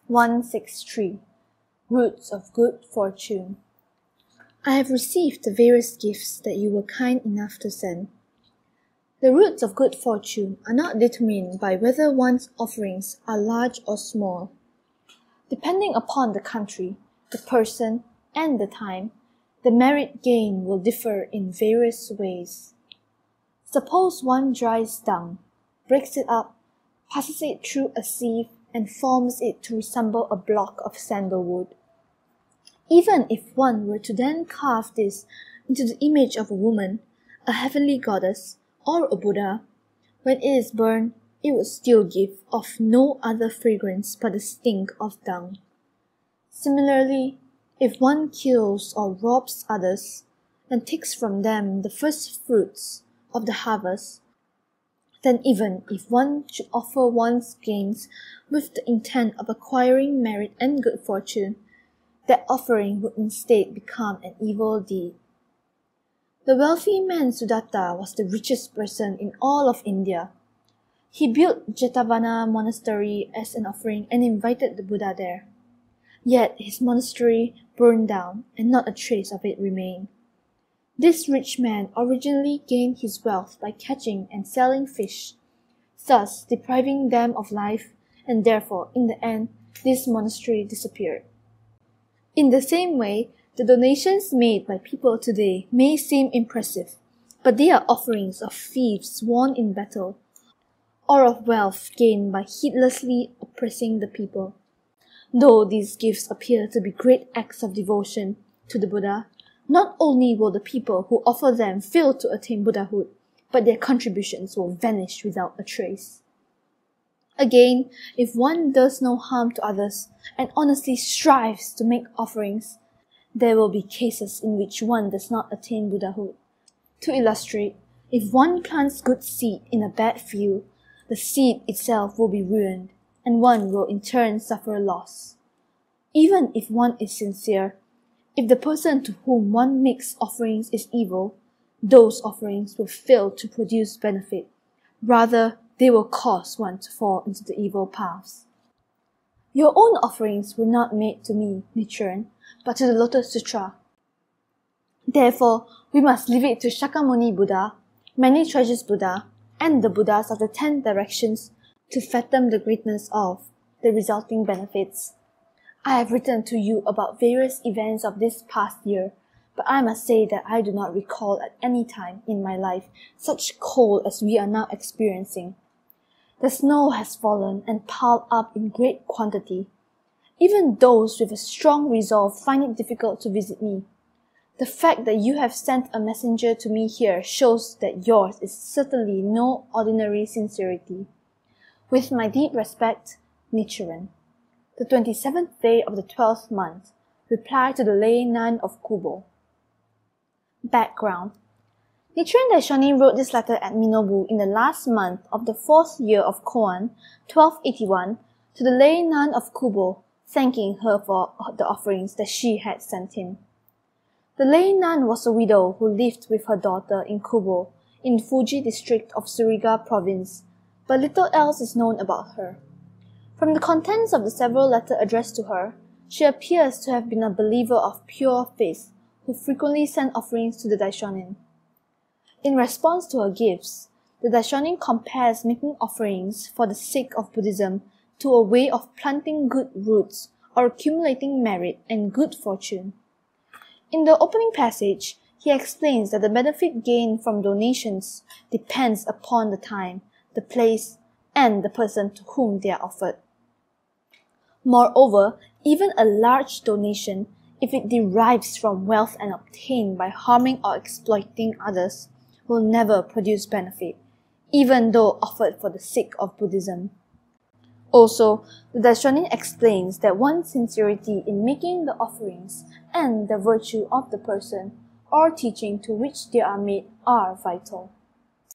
163. Roots of Good Fortune. I have received the various gifts that you were kind enough to send. The roots of good fortune are not determined by whether one's offerings are large or small. Depending upon the country, the person, and the time, the merit gain will differ in various ways. Suppose one dries dung, breaks it up, passes it through a sieve, and forms it to resemble a block of sandalwood. Even if one were to then carve this into the image of a woman, a heavenly goddess, or a Buddha, when it is burned, it would still give off no other fragrance but the stink of dung. Similarly, if one kills or robs others, and takes from them the first fruits of the harvest, then even if one should offer one's gains with the intent of acquiring merit and good fortune, that offering would instead become an evil deed. The wealthy man Sudatta was the richest person in all of India. He built Jetavana monastery as an offering and invited the Buddha there. Yet his monastery burned down and not a trace of it remained. This rich man originally gained his wealth by catching and selling fish, thus depriving them of life, and therefore, in the end, this monastery disappeared. In the same way, the donations made by people today may seem impressive, but they are offerings of thieves won in battle, or of wealth gained by heedlessly oppressing the people. Though these gifts appear to be great acts of devotion to the Buddha, not only will the people who offer them fail to attain Buddhahood, but their contributions will vanish without a trace. Again, if one does no harm to others and honestly strives to make offerings, there will be cases in which one does not attain Buddhahood. To illustrate, if one plants good seed in a bad field, the seed itself will be ruined, and one will in turn suffer loss. Even if one is sincere, if the person to whom one makes offerings is evil, those offerings will fail to produce benefit. Rather, they will cause one to fall into the evil paths. Your own offerings were not made to me, Nichiren, but to the Lotus Sutra. Therefore, we must leave it to Shakyamuni Buddha, Many Treasures Buddha, and the Buddhas of the 10 directions to fathom the greatness of the resulting benefits. I have written to you about various events of this past year, but I must say that I do not recall at any time in my life such cold as we are now experiencing. The snow has fallen and piled up in great quantity. Even those with a strong resolve find it difficult to visit me. The fact that you have sent a messenger to me here shows that yours is certainly no ordinary sincerity. With my deep respect, Nichiren. The 27th day of the 12th month. Reply to the lay nun of Kubo. Background. Nichiren Daishonin wrote this letter at Minobu in the last month of the 4th year of Kōan, 1281, to the lay nun of Kubo, thanking her for the offerings that she had sent him. The lay nun was a widow who lived with her daughter in Kubo, in Fuji district of Suruga province, but little else is known about her. From the contents of the several letters addressed to her, she appears to have been a believer of pure faith, who frequently sent offerings to the Daishonin. In response to her gifts, the Daishonin compares making offerings for the sake of Buddhism to a way of planting good roots or accumulating merit and good fortune. In the opening passage, he explains that the benefit gained from donations depends upon the time, the place, and the person to whom they are offered. Moreover, even a large donation, if it derives from wealth and obtained by harming or exploiting others, will never produce benefit, even though offered for the sake of Buddhism. Also, the Daishonin explains that one's sincerity in making the offerings and the virtue of the person or teaching to which they are made are vital.